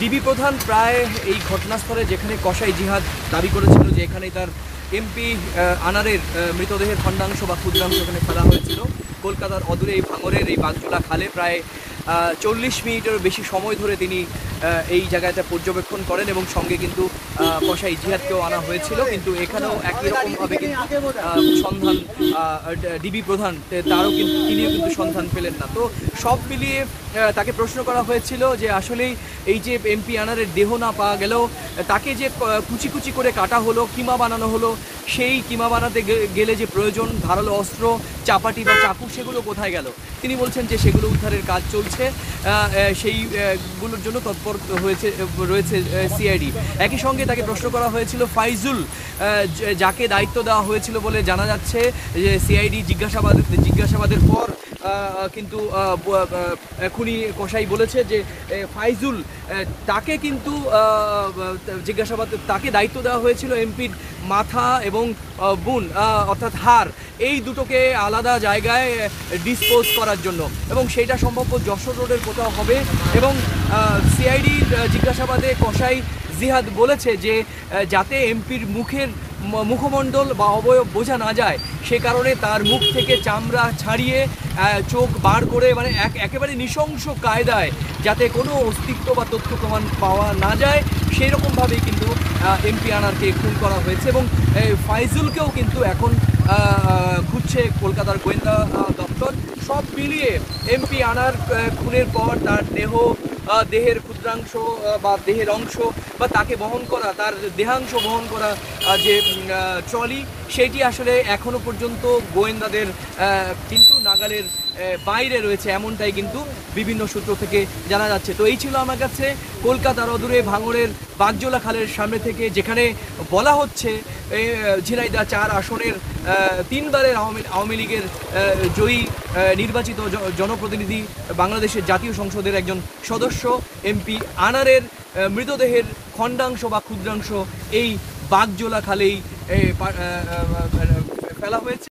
DB প্রধান প্রায় এই ঘটনাস্থলে যেখানে কসাই জিহাদ দাবি করেছিল যে এখানে তার এমপি আনারের মৃতদেহের খণ্ডাংশ বা ক্ষুদ্রাংশ এখানে ফেলা হয়েছিল, কলকাতার অদূরে এই ভাঙরের এই বাগজোলা খালে প্রায় 40 মিনিটেরও বেশি সময় ধরে তিনি এই জায়গাটা পর্যবেক্ষণ করেন এবং সঙ্গে কিন্তু কসাই জিহাদকেও আনা হয়েছিল। কিন্তু এখানেও একই রকমভাবে কিন্তু সন্ধান ডিবি প্রধান তিনিও কিন্তু সন্ধান পেলেন না। তো সব মিলিয়ে তাকে প্রশ্ন করা হয়েছিল যে আসলেই এই যে এমপি আনারের দেহ না পাওয়া গেলেও তাকে যে কুচি কুচি করে কাটা হলো, কিমা বানানো হলো, সেই কিমা বানাতে গেলে যে প্রয়োজন ধারালো অস্ত্র, চাপাটি বা চাকু, সেগুলো কোথায় গেল? তিনি বলছেন যে সেগুলো উদ্ধারের কাজ চলছে, সেইগুলোর জন্য তৎপর রয়েছে সিআইডি। একই সঙ্গে তাকে প্রশ্ন করা হয়েছিল ফাইজুল, যাকে দায়িত্ব দেওয়া হয়েছিল বলে জানা যাচ্ছে যে সিআইডি জিজ্ঞাসাবাদের পর কিন্তু খুনি কসাই বলেছে যে ফাইজুল তাকে কিন্তু তাকে দায়িত্ব দেওয়া হয়েছিল এমপির মাথা এবং বুন অর্থাৎ হাড়, এই দুটোকে আলাদা জায়গায় ডিসপোজ করার জন্য, এবং সেইটা সম্ভব যশোর রোডের কোথাও হবে। এবং সিআইডির জিজ্ঞাসাবাদে কসাই জিহাদ বলেছে যে যাতে এমপির মুখমণ্ডল বা অবয়ব বোঝা না যায়, সে কারণে তার মুখ থেকে চামড়া ছাড়িয়ে চোখ বার করে, মানে একেবারে নৃশংস কায়দায় যাতে কোনো অস্তিত্ব বা তথ্য প্রমাণ পাওয়া না যায়, সেই রকমভাবেই কিন্তু এমপি আনারকে খুন করা হয়েছে। এবং ফাইজুলকেও কিন্তু এখন খুঁজছে কলকাতার গোয়েন্দা দপ্তর। সব মিলিয়ে এমপি আনার খুনের পর তার দেহের ক্ষুদ্রাংশ বা দেহের অংশ বা তাকে বহন করা, তার দেহাংশ বহন করা যে ট্রলি, সেটি আসলে এখনো পর্যন্ত গোয়েন্দাদের কিন্তু নাগালের বাইরে রয়েছে, এমনটাই কিন্তু বিভিন্ন সূত্র থেকে জানা যাচ্ছে। তো এই ছিল আমার কাছে কলকাতার অদূরে ভাঙড়ের বাগজোলা খালের সামনে থেকে, যেখানে বলা হচ্ছে ঝিনাইদহ 4 আসনের 3 বারের আওয়ামী লীগের জয়ী নির্বাচিত জনপ্রতিনিধি, বাংলাদেশের জাতীয় সংসদের একজন সদস্য এমপি আনারের মৃতদেহের খণ্ডাংশ বা ক্ষুদ্রাংশ এই বাগজোলা খালেই ফেলা হয়েছে।